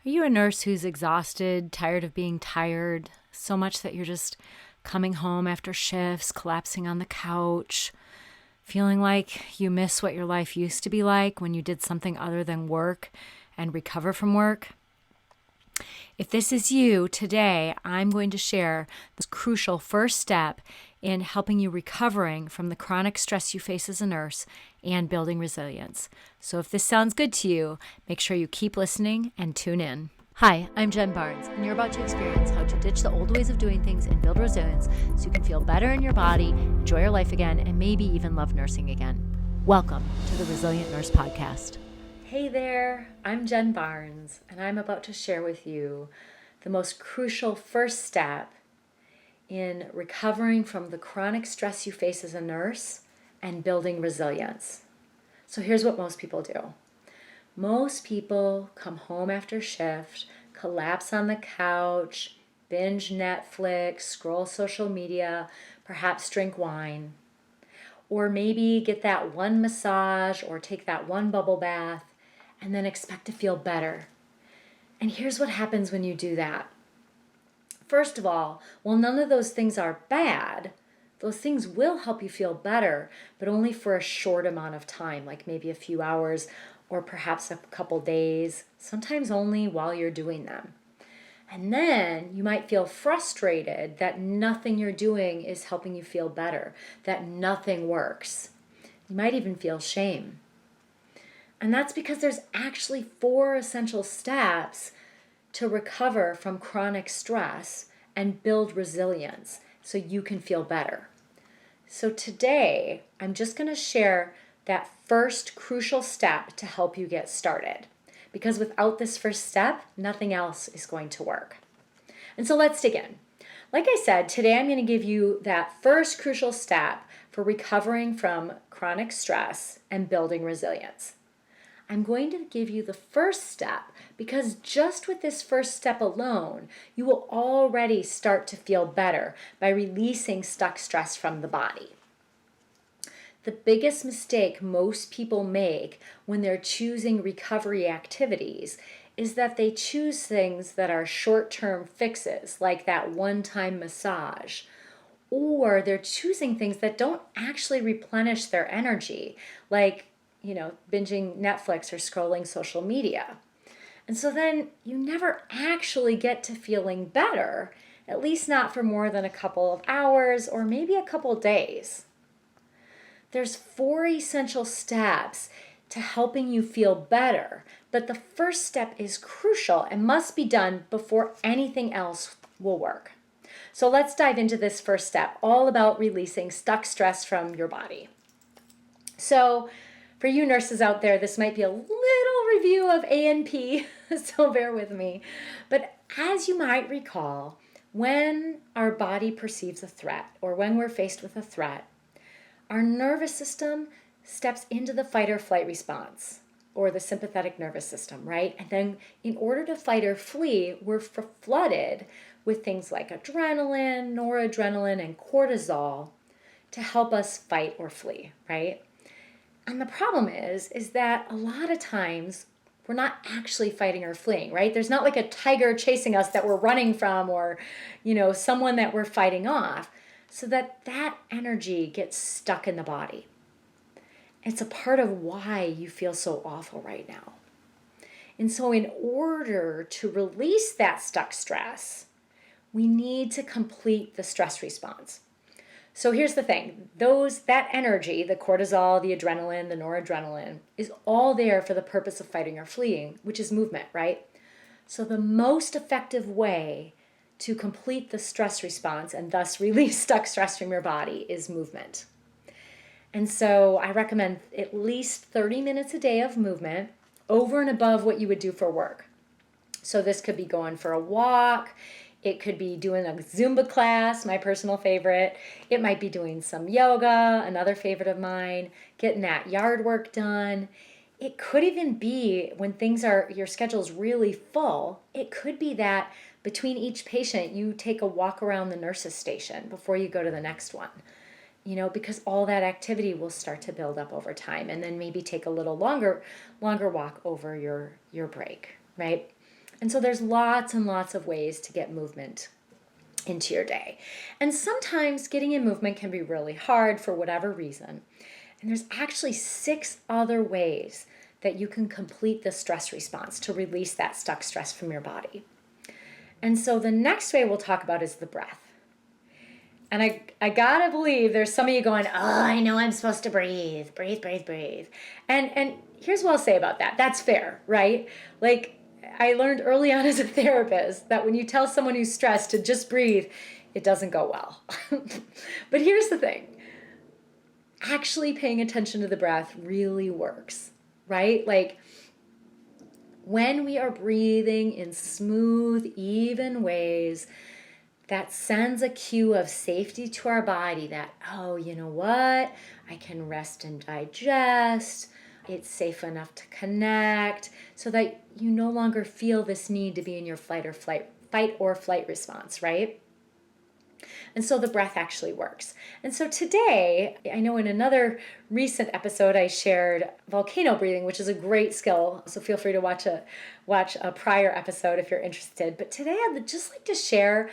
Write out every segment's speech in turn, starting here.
Are you a nurse who's exhausted, tired of being tired, so much that you're just coming home after shifts, collapsing on the couch, feeling like you miss what your life used to be like when you did something other than work and recover from work? If this is you, today I'm going to share this crucial first step in helping you recovering from the chronic stress you face as a nurse and building resilience. So if this sounds good to you, make sure you keep listening and tune in. Hi, I'm Jen Barnes, and you're about to experience how to ditch the old ways of doing things and build resilience so you can feel better in your body, enjoy your life again, and maybe even love nursing again. Welcome to the Resilient Nurse Podcast. Hey there, I'm Jen Barnes, and I'm about to share with you the most crucial first step in recovering from the chronic stress you face as a nurse and building resilience. So here's what most people do. Most people come home after shift, collapse on the couch, binge Netflix, scroll social media, perhaps drink wine, or maybe get that one massage or take that one bubble bath and then expect to feel better. And here's what happens when you do that. First of all, while none of those things are bad, those things will help you feel better, but only for a short amount of time, like maybe a few hours or perhaps a couple days, sometimes only while you're doing them. And then you might feel frustrated that nothing you're doing is helping you feel better, that nothing works. You might even feel shame. And that's because there's actually 4 essential steps to recover from chronic stress and build resilience so you can feel better. So today, I'm just going to share that first crucial step to help you get started. Because without this first step, nothing else is going to work. And so let's dig in. Like I said, today I'm going to give you that first crucial step for recovering from chronic stress and building resilience. I'm going to give you the first step because just with this first step alone, you will already start to feel better by releasing stuck stress from the body. The biggest mistake most people make when they're choosing recovery activities is that they choose things that are short-term fixes, like that one-time massage, or they're choosing things that don't actually replenish their energy, like binging Netflix or scrolling social media. And so then you never actually get to feeling better, at least not for more than a couple of hours or maybe a couple days. There's 4 essential steps to helping you feel better, but the first step is crucial and must be done before anything else will work. So let's dive into this first step, all about releasing stuck stress from your body. So for you nurses out there, this might be a little review of A&P, so bear with me. But as you might recall, when our body perceives a threat or when we're faced with a threat, our nervous system steps into the fight or flight response, or the sympathetic nervous system, right? And then in order to fight or flee, we're flooded with things like adrenaline, noradrenaline, and cortisol to help us fight or flee, right? And the problem is that a lot of times we're not actually fighting or fleeing, right? There's not like a tiger chasing us that we're running from or, someone that we're fighting off, so that energy gets stuck in the body. It's a part of why you feel so awful right now. And so in order to release that stuck stress, we need to complete the stress response. So here's the thing, that energy, the cortisol, the adrenaline, the noradrenaline, is all there for the purpose of fighting or fleeing, which is movement, right? So the most effective way to complete the stress response and thus release stuck stress from your body is movement. And so I recommend at least 30 minutes a day of movement over and above what you would do for work. So this could be going for a walk. It could be doing a Zumba class, my personal favorite. It might be doing some yoga, another favorite of mine, getting that yard work done. It could even be when your schedule's really full, it could be that between each patient, you take a walk around the nurse's station before you go to the next one. Because all that activity will start to build up over time, and then maybe take a little longer walk over your break, right? And so there's lots and lots of ways to get movement into your day. And sometimes getting in movement can be really hard for whatever reason. And there's actually 6 other ways that you can complete the stress response to release that stuck stress from your body. And so the next way we'll talk about is the breath. And I gotta believe there's some of you going, oh, I know I'm supposed to breathe, breathe, breathe, breathe. And here's what I'll say about that. That's fair, right? Like, I learned early on as a therapist that when you tell someone who's stressed to just breathe, it doesn't go well. But here's the thing. Actually paying attention to the breath really works, right? Like, when we are breathing in smooth, even ways, that sends a cue of safety to our body that, oh, you know what? I can rest and digest. It's safe enough to connect, so that you no longer feel this need to be in your fight or flight response, right? And so the breath actually works. And so today, I know in another recent episode I shared volcano breathing, which is a great skill. So feel free to watch a prior episode if you're interested. But today I'd just like to share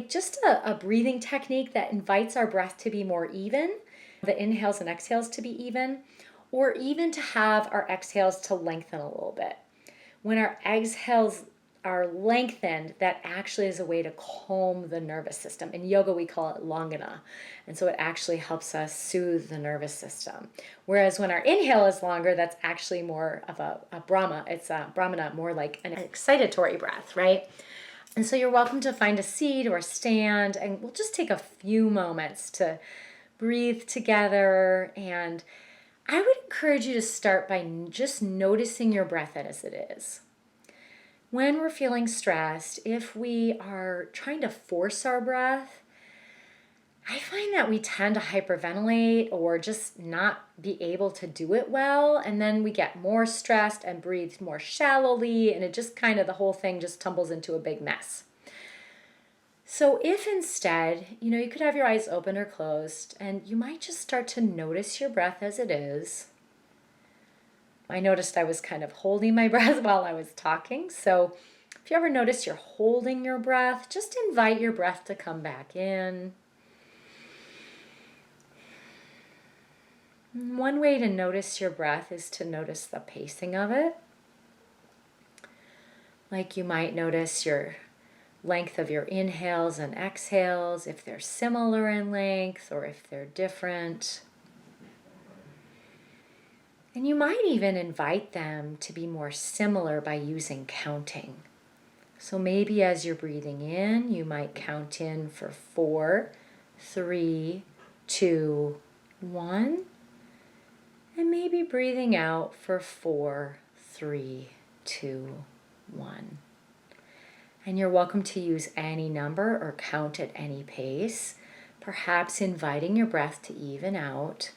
just a breathing technique that invites our breath to be more even, the inhales and exhales to be even, or even to have our exhales to lengthen a little bit. When our exhales are lengthened, that actually is a way to calm the nervous system. In yoga, we call it longana. And so it actually helps us soothe the nervous system. Whereas when our inhale is longer, that's actually more of a Brahma. It's a Brahmana, more like an excitatory breath, right? And so you're welcome to find a seat or a stand, and we'll just take a few moments to breathe together. And I would encourage you to start by just noticing your breath as it is. When we're feeling stressed, if we are trying to force our breath, I find that we tend to hyperventilate or just not be able to do it well. And then we get more stressed and breathe more shallowly. And it just the whole thing just tumbles into a big mess. So if instead, you could have your eyes open or closed, and you might just start to notice your breath as it is. I noticed I was kind of holding my breath while I was talking. So if you ever notice you're holding your breath, just invite your breath to come back in. One way to notice your breath is to notice the pacing of it. Like you might notice your length of your inhales and exhales, if they're similar in length or if they're different. And you might even invite them to be more similar by using counting. So maybe as you're breathing in, you might count in for 4, 3, 2, 1. And maybe breathing out for 4, 3, 2, 1. And you're welcome to use any number or count at any pace, perhaps inviting your breath to even out.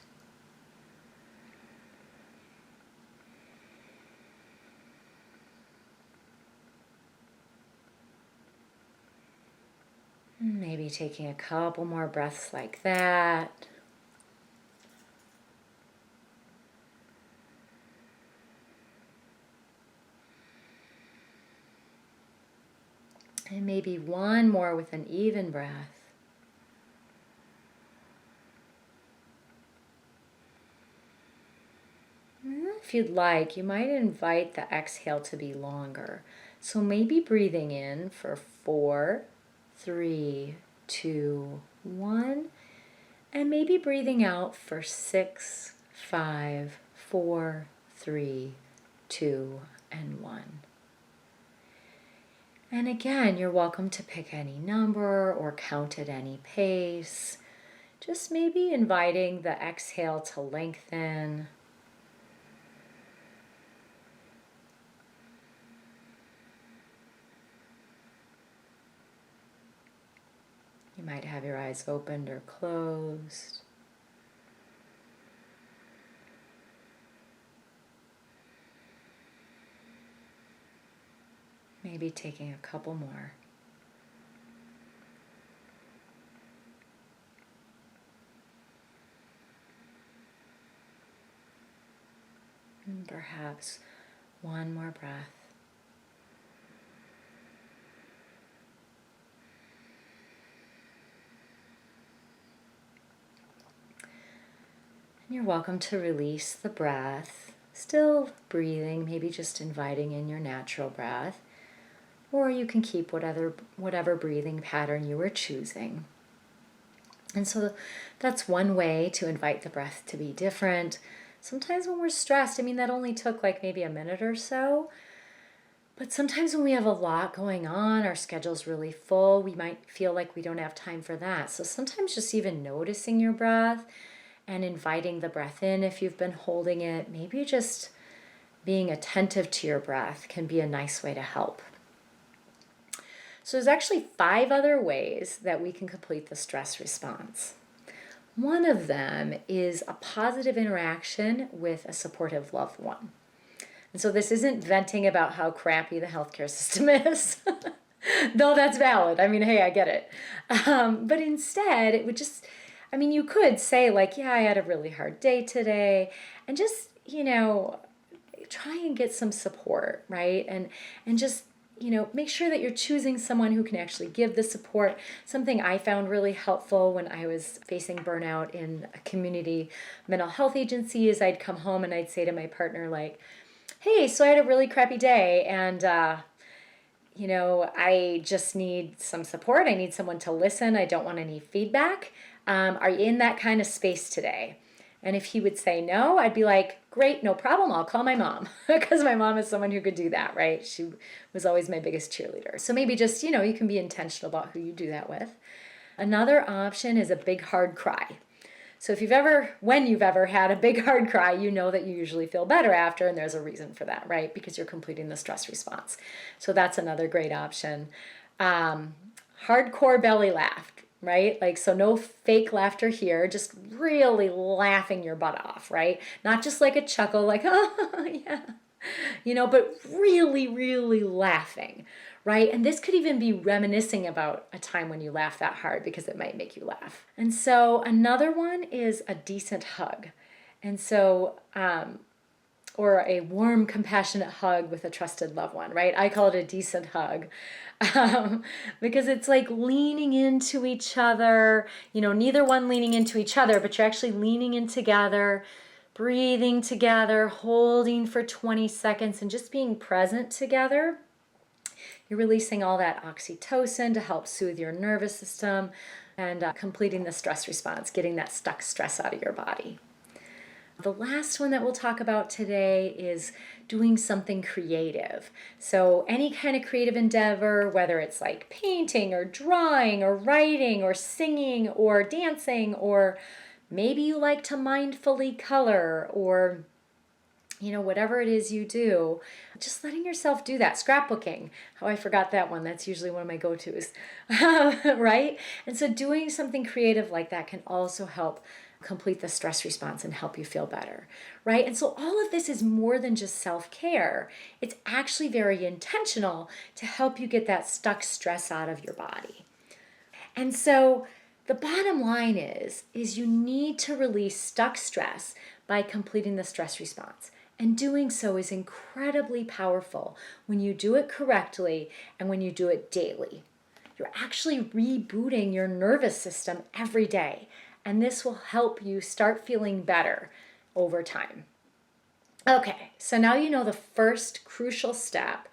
Maybe taking a couple more breaths like that. And maybe one more with an even breath. And if you'd like, you might invite the exhale to be longer. So maybe breathing in for 4, 3, 2, 1. And maybe breathing out for 6, 5, 4, 3, 2, and 1. And again, you're welcome to pick any number or count at any pace. Just maybe inviting the exhale to lengthen. You might have your eyes opened or closed. Maybe taking a couple more. And perhaps one more breath. You're welcome to release the breath, still breathing, maybe just inviting in your natural breath, or you can keep whatever breathing pattern you were choosing. And so that's one way to invite the breath to be different. Sometimes when we're stressed, that only took like maybe a minute or so. But sometimes when we have a lot going on, our schedule's really full, we might feel like we don't have time for that. So sometimes just even noticing your breath and inviting the breath in if you've been holding it, maybe just being attentive to your breath can be a nice way to help. So there's actually 5 other ways that we can complete the stress response. One of them is a positive interaction with a supportive loved one. And so this isn't venting about how crappy the healthcare system is, though that's valid. Hey, I get it. But instead, it would just, you could say like, yeah, I had a really hard day today, and just, try and get some support, right? And just, make sure that you're choosing someone who can actually give the support. Something I found really helpful when I was facing burnout in a community mental health agency is I'd come home and I'd say to my partner like, hey, so I had a really crappy day and, I just need some support. I need someone to listen. I don't want any feedback. Are you in that kind of space today? And if he would say no, I'd be like, great, no problem. I'll call my mom because my mom is someone who could do that, right? She was always my biggest cheerleader. So maybe just, you can be intentional about who you do that with. Another option is a big hard cry. So when you've ever had a big hard cry, you know that you usually feel better after, and there's a reason for that, right? Because you're completing the stress response. So that's another great option. Hardcore belly laugh, right? So no fake laughter here, just really laughing your butt off, right? Not just like a chuckle, like, oh, yeah, but really, really laughing, right? And this could even be reminiscing about a time when you laughed that hard because it might make you laugh. And so another one is a decent hug. And so, or a warm, compassionate hug with a trusted loved one, right? I call it a decent hug because it's like leaning into each other, neither one leaning into each other, but you're actually leaning in together, breathing together, holding for 20 seconds, and just being present together. You're releasing all that oxytocin to help soothe your nervous system and completing the stress response, getting that stuck stress out of your body. The last one that we'll talk about today is doing something creative. So any kind of creative endeavor, whether it's like painting or drawing or writing or singing or dancing, or maybe you like to mindfully color, or whatever it is you do, just letting yourself do that. Scrapbooking. Oh, I forgot that one. That's usually one of my go-tos, right? And so doing something creative like that can also help complete the stress response and help you feel better, right? And so all of this is more than just self-care. It's actually very intentional to help you get that stuck stress out of your body. And so the bottom line is you need to release stuck stress by completing the stress response. And doing so is incredibly powerful when you do it correctly and when you do it daily. You're actually rebooting your nervous system every day, and this will help you start feeling better over time. Okay, so now you know the first crucial step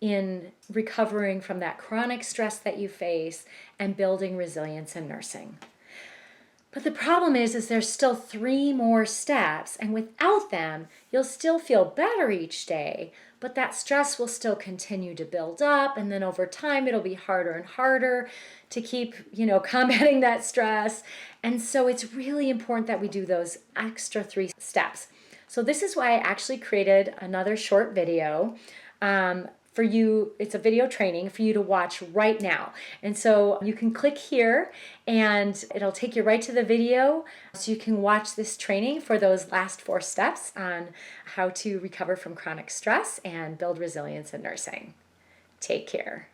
in recovering from that chronic stress that you face and building resilience in nursing. But the problem is there's still 3 more steps, and without them, you'll still feel better each day, but that stress will still continue to build up, and then over time, it'll be harder and harder to keep, combating that stress. And so it's really important that we do those extra 3 steps. So this is why I actually created another short video for you. It's a video training for you to watch right now. And so you can click here and it'll take you right to the video so you can watch this training for those last 4 steps on how to recover from chronic stress and build resilience in nursing. Take care.